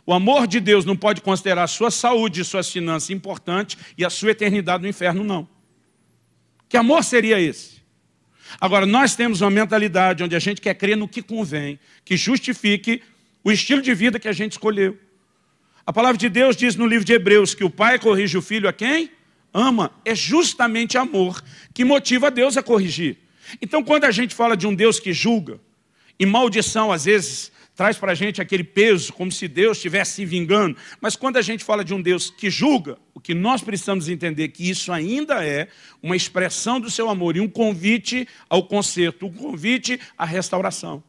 O amor de Deus não pode considerar a sua saúde e suas finanças importantes e a sua eternidade no inferno, não. Que amor seria esse? Agora, nós temos uma mentalidade onde a gente quer crer no que convém, que justifique o estilo de vida que a gente escolheu. A palavra de Deus diz no livro de Hebreus que o pai corrige o filho a quem? Ama. É justamente amor que motiva Deus a corrigir. Então, quando a gente fala de um Deus que julga, e maldição, às vezes, traz para a gente aquele peso, como se Deus estivesse se vingando. Mas quando a gente fala de um Deus que julga, o que nós precisamos entender é que isso ainda é uma expressão do seu amor e um convite ao conserto, um convite à restauração.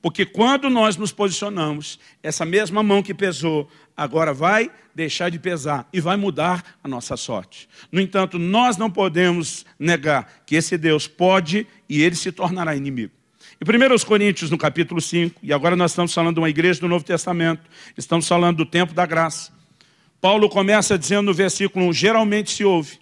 Porque quando nós nos posicionamos, essa mesma mão que pesou, agora vai deixar de pesar e vai mudar a nossa sorte. No entanto, nós não podemos negar que esse Deus pode e ele se tornará inimigo. Em 1 Coríntios, no capítulo 5, e agora nós estamos falando de uma igreja do Novo Testamento, estamos falando do tempo da graça. Paulo começa dizendo no versículo 1, geralmente se ouve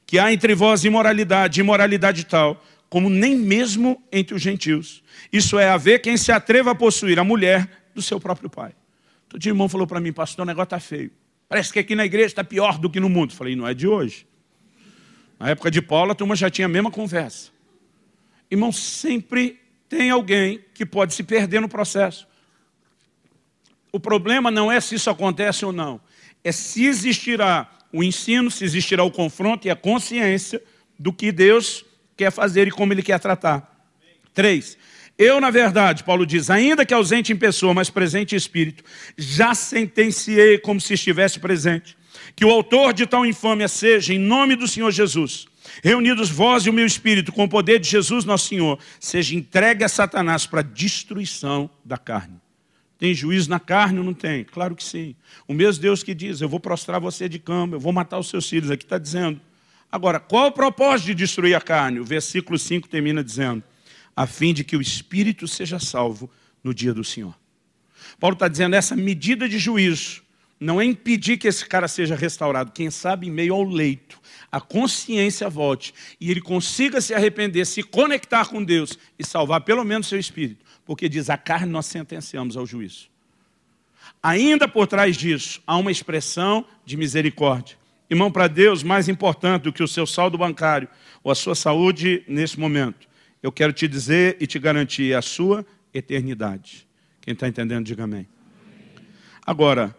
que há entre vós imoralidade, imoralidade tal, como nem mesmo entre os gentios. Isso é, haver quem se atreva a possuir a mulher do seu próprio pai. Todo dia o irmão falou para mim, pastor, o negócio está feio. Parece que aqui na igreja está pior do que no mundo. Falei, não é de hoje. Na época de Paulo, a turma já tinha a mesma conversa. Irmão, sempre tem alguém que pode se perder no processo. O problema não é se isso acontece ou não. É se existirá o ensino, se existirá o confronto e a consciência do que Deus quer fazer e como Ele quer tratar. 3. Eu, na verdade, Paulo diz, ainda que ausente em pessoa, mas presente em espírito, já sentenciei como se estivesse presente, que o autor de tal infâmia seja, em nome do Senhor Jesus, reunidos vós e o meu espírito, com o poder de Jesus nosso Senhor, seja entregue a Satanás para a destruição da carne. Tem juízo na carne ou não tem? Claro que sim. O mesmo Deus que diz, eu vou prostrar você de cama, eu vou matar os seus filhos, aqui está dizendo. Agora, qual é o propósito de destruir a carne? O versículo 5 termina dizendo, a fim de que o espírito seja salvo no dia do Senhor. Paulo está dizendo, essa medida de juízo não é impedir que esse cara seja restaurado. Quem sabe em meio ao leito, a consciência volte e ele consiga se arrepender, se conectar com Deus e salvar pelo menos seu espírito. Porque diz, a carne nós sentenciamos ao juízo. Ainda por trás disso, há uma expressão de misericórdia. Irmão, para Deus, mais importante do que o seu saldo bancário ou a sua saúde nesse momento, eu quero te dizer e te garantir a sua eternidade. Quem está entendendo, diga amém. Agora,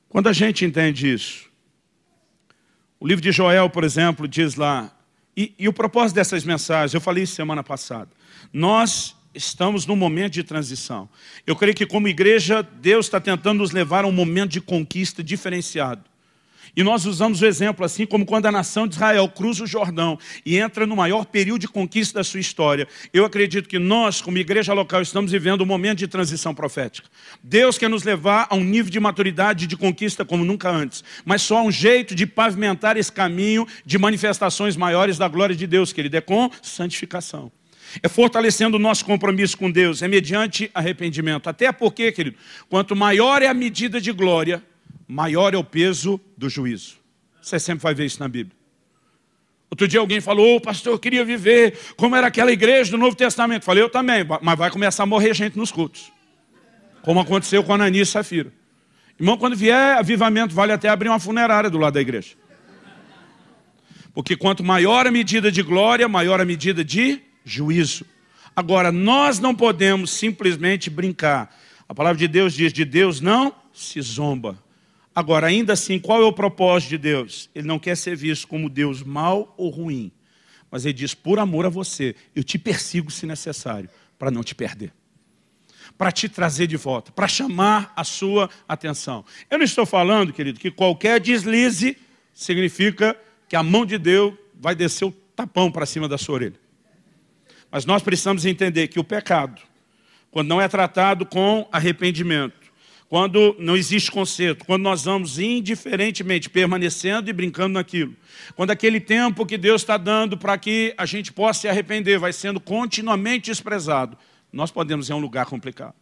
quando a gente entende isso, o livro de Joel, por exemplo, diz lá, e o propósito dessas mensagens, eu falei isso semana passada, nós estamos num momento de transição. Eu creio que como igreja, Deus está tentando nos levar a um momento de conquista diferenciado. E nós usamos o exemplo assim como quando a nação de Israel cruza o Jordão e entra no maior período de conquista da sua história. Eu acredito que nós, como igreja local, estamos vivendo um momento de transição profética. Deus quer nos levar a um nível de maturidade e de conquista como nunca antes. Mas só há um jeito de pavimentar esse caminho de manifestações maiores da glória de Deus, querido, é com santificação. É fortalecendo o nosso compromisso com Deus, é mediante arrependimento. Até porque, querido, quanto maior é a medida de glória, maior é o peso do juízo. Você sempre vai ver isso na Bíblia. Outro dia alguém falou, pastor, eu queria viver como era aquela igreja do Novo Testamento. Falei, eu também, mas vai começar a morrer gente nos cultos. Como aconteceu com Ananias e Safira. Irmão, quando vier avivamento, vale até abrir uma funerária do lado da igreja. Porque quanto maior a medida de glória, maior a medida de juízo. Agora, nós não podemos simplesmente brincar. A palavra de Deus diz, de Deus não se zomba. Agora, ainda assim, qual é o propósito de Deus? Ele não quer ser visto como Deus mau ou ruim. Mas Ele diz, por amor a você, eu te persigo se necessário, para não te perder. Para te trazer de volta, para chamar a sua atenção. Eu não estou falando, querido, que qualquer deslize significa que a mão de Deus vai descer o tapão para cima da sua orelha. Mas nós precisamos entender que o pecado, quando não é tratado com arrependimento, quando não existe conserto, quando nós vamos indiferentemente permanecendo e brincando naquilo, quando aquele tempo que Deus está dando para que a gente possa se arrepender vai sendo continuamente desprezado, nós podemos ir a um lugar complicado.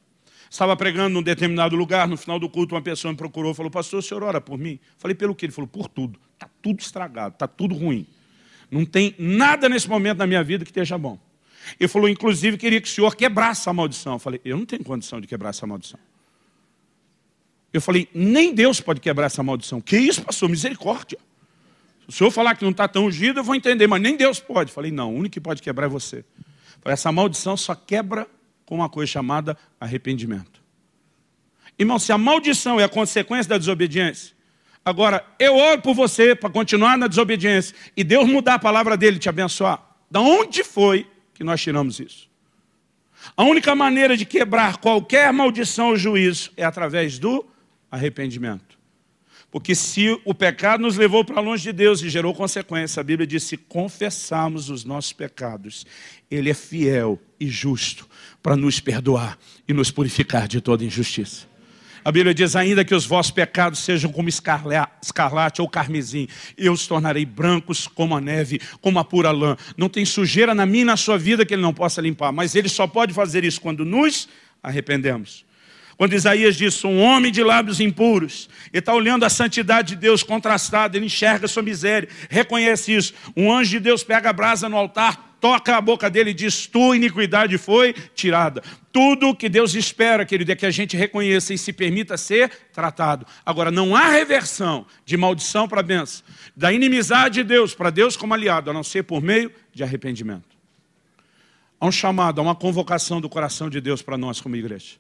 Estava pregando num determinado lugar, no final do culto uma pessoa me procurou e falou, pastor, o senhor ora por mim? Falei, pelo quê? Ele falou, por tudo. Está tudo estragado, está tudo ruim. Não tem nada nesse momento na minha vida que esteja bom. Ele falou, inclusive, queria que o senhor quebrasse a maldição. Eu falei, eu não tenho condição de quebrar essa maldição. Eu falei, nem Deus pode quebrar essa maldição. Que isso, pastor? Misericórdia. Se o senhor falar que não está tão ungido, eu vou entender, mas nem Deus pode. Eu falei, não, o único que pode quebrar é você. Eu falei, essa maldição só quebra com uma coisa chamada arrependimento. Irmão, se a maldição é a consequência da desobediência, agora, eu oro por você para continuar na desobediência e Deus mudar a palavra dele e te abençoar. Da onde foi que nós tiramos isso? A única maneira de quebrar qualquer maldição ou juízo é através do arrependimento. Porque se o pecado nos levou para longe de Deus e gerou consequência, a Bíblia diz, se confessarmos os nossos pecados, Ele é fiel e justo para nos perdoar e nos purificar de toda injustiça. A Bíblia diz, ainda que os vossos pecados sejam como escarlate ou carmesim, eu os tornarei brancos como a neve, como a pura lã. Não tem sujeira na minha e na sua vida que Ele não possa limpar, mas Ele só pode fazer isso quando nos arrependemos. Quando Isaías diz, sou um homem de lábios impuros, ele está olhando a santidade de Deus contrastada, ele enxerga sua miséria, reconhece isso. Um anjo de Deus pega a brasa no altar, toca a boca dele e diz, tua iniquidade foi tirada. Tudo que Deus espera, querido, é que a gente reconheça e se permita ser tratado. Agora, não há reversão de maldição para bênção, da inimizade de Deus para Deus como aliado, a não ser por meio de arrependimento. Há um chamado, há uma convocação do coração de Deus para nós como igreja.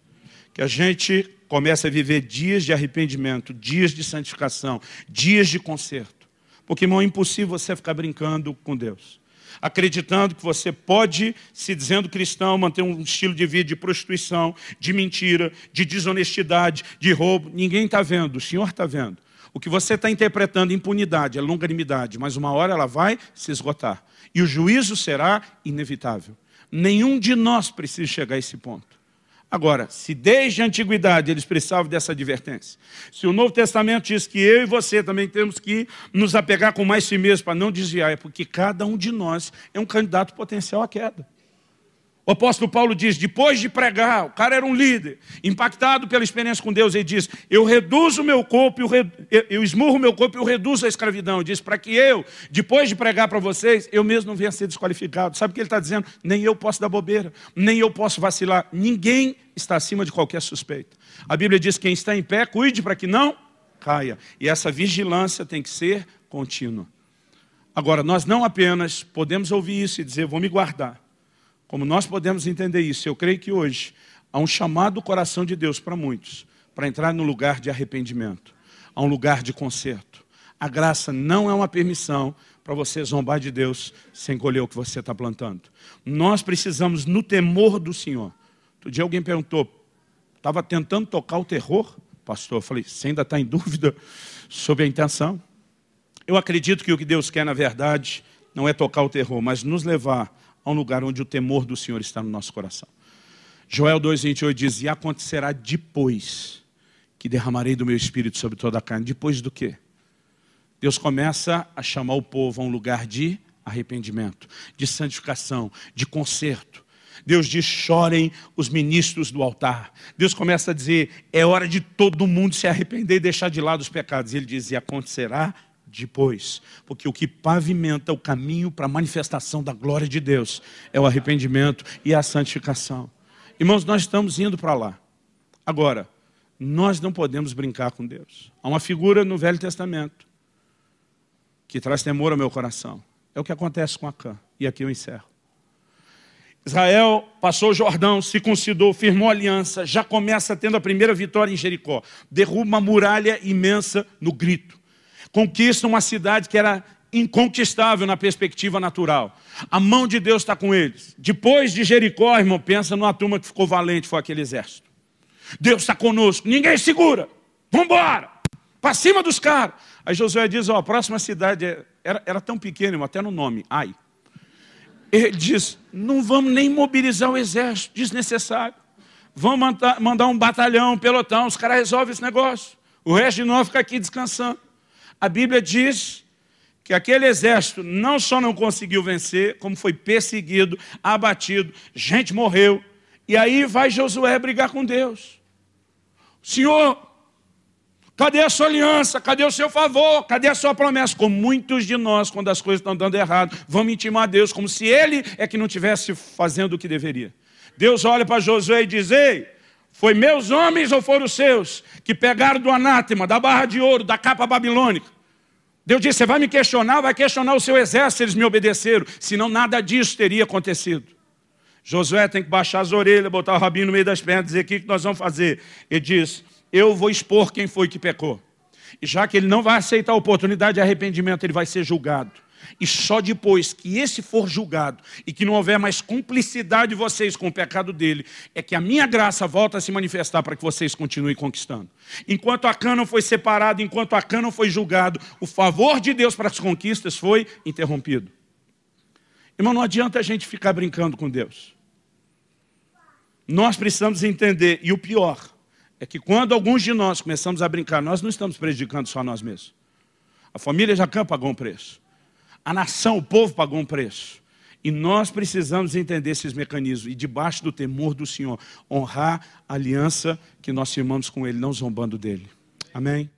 Que a gente comece a viver dias de arrependimento, dias de santificação, dias de conserto. Porque, irmão, é impossível você ficar brincando com Deus. Acreditando que você pode, se dizendo cristão, manter um estilo de vida de prostituição, de mentira, de desonestidade, de roubo. Ninguém está vendo, o Senhor está vendo. O que você está interpretando impunidade, é longanimidade, mas uma hora ela vai se esgotar. E o juízo será inevitável. Nenhum de nós precisa chegar a esse ponto. Agora, se desde a antiguidade eles precisavam dessa advertência, se o Novo Testamento diz que eu e você também temos que nos apegar com mais firmeza para não desviar, é porque cada um de nós é um candidato potencial à queda. O apóstolo Paulo diz, depois de pregar, o cara era um líder, impactado pela experiência com Deus, ele diz, eu reduzo o meu corpo, eu esmurro o meu corpo e eu reduzo a escravidão. Ele diz, para que eu, depois de pregar para vocês, eu mesmo não venha a ser desqualificado. Sabe o que ele está dizendo? Nem eu posso dar bobeira, nem eu posso vacilar. Ninguém está acima de qualquer suspeita. A Bíblia diz, quem está em pé, cuide para que não caia. E essa vigilância tem que ser contínua. Agora, nós não apenas podemos ouvir isso e dizer, vou me guardar. Como nós podemos entender isso? Eu creio que hoje há um chamado do coração de Deus para muitos, para entrar no lugar de arrependimento, há um lugar de conserto. A graça não é uma permissão para você zombar de Deus sem colher o que você está plantando. Nós precisamos, no temor do Senhor. Outro dia alguém perguntou, estava tentando tocar o terror? Pastor, eu falei, você ainda está em dúvida sobre a intenção? Eu acredito que o que Deus quer, na verdade, não é tocar o terror, mas nos levar a um lugar onde o temor do Senhor está no nosso coração. Joel 2,28 diz, e acontecerá depois que derramarei do meu espírito sobre toda a carne. Depois do quê? Deus começa a chamar o povo a um lugar de arrependimento, de santificação, de conserto. Deus diz, chorem os ministros do altar. Deus começa a dizer, é hora de todo mundo se arrepender e deixar de lado os pecados. E ele diz, e acontecerá depois, porque o que pavimenta o caminho para a manifestação da glória de Deus é o arrependimento e a santificação. Irmãos, nós estamos indo para lá. Agora, nós não podemos brincar com Deus. Há uma figura no Velho Testamento que traz temor ao meu coração. É o que acontece com Acã. E aqui eu encerro. Israel passou o Jordão, circuncidou, firmou aliança, já começa tendo a primeira vitória em Jericó. Derruba uma muralha imensa no grito. Conquista uma cidade que era inconquistável na perspectiva natural. A mão de Deus está com eles. Depois de Jericó, irmão, pensa numa turma que ficou valente, foi aquele exército. Deus está conosco, ninguém segura. Vamos embora, para cima dos caras. Aí Josué diz, ó, a próxima cidade era tão pequena, irmão, até no nome, Ai. Ele diz, não vamos nem mobilizar o exército, desnecessário. Vamos mandar um batalhão, um pelotão, os caras resolvem esse negócio. O resto de nós fica aqui descansando. A Bíblia diz que aquele exército não só não conseguiu vencer, como foi perseguido, abatido, gente morreu. E aí vai Josué brigar com Deus. Senhor, cadê a sua aliança? Cadê o seu favor? Cadê a sua promessa? Como muitos de nós, quando as coisas estão dando errado, vamos intimar Deus, como se Ele é que não estivesse fazendo o que deveria. Deus olha para Josué e diz, ei, foi meus homens ou foram os seus que pegaram do anátema, da barra de ouro, da capa babilônica? Deus disse, você vai me questionar, vai questionar o seu exército se eles me obedeceram, senão nada disso teria acontecido. Josué tem que baixar as orelhas, botar o rabinho no meio das pernas, dizer, o que nós vamos fazer? Ele diz, eu vou expor quem foi que pecou. E já que ele não vai aceitar a oportunidade de arrependimento, ele vai ser julgado. E só depois que esse for julgado e que não houver mais cumplicidade de vocês com o pecado dele, é que a minha graça volta a se manifestar para que vocês continuem conquistando. Enquanto Acã não foi separado, enquanto Acã não foi julgado, o favor de Deus para as conquistas foi interrompido. Irmão, não adianta a gente ficar brincando com Deus. Nós precisamos entender, e o pior é que quando alguns de nós começamos a brincar, nós não estamos prejudicando só nós mesmos. A família Jacã pagou um preço. A nação, o povo pagou um preço. E nós precisamos entender esses mecanismos e, debaixo do temor do Senhor, honrar a aliança que nós firmamos com Ele, não zombando dele. Amém?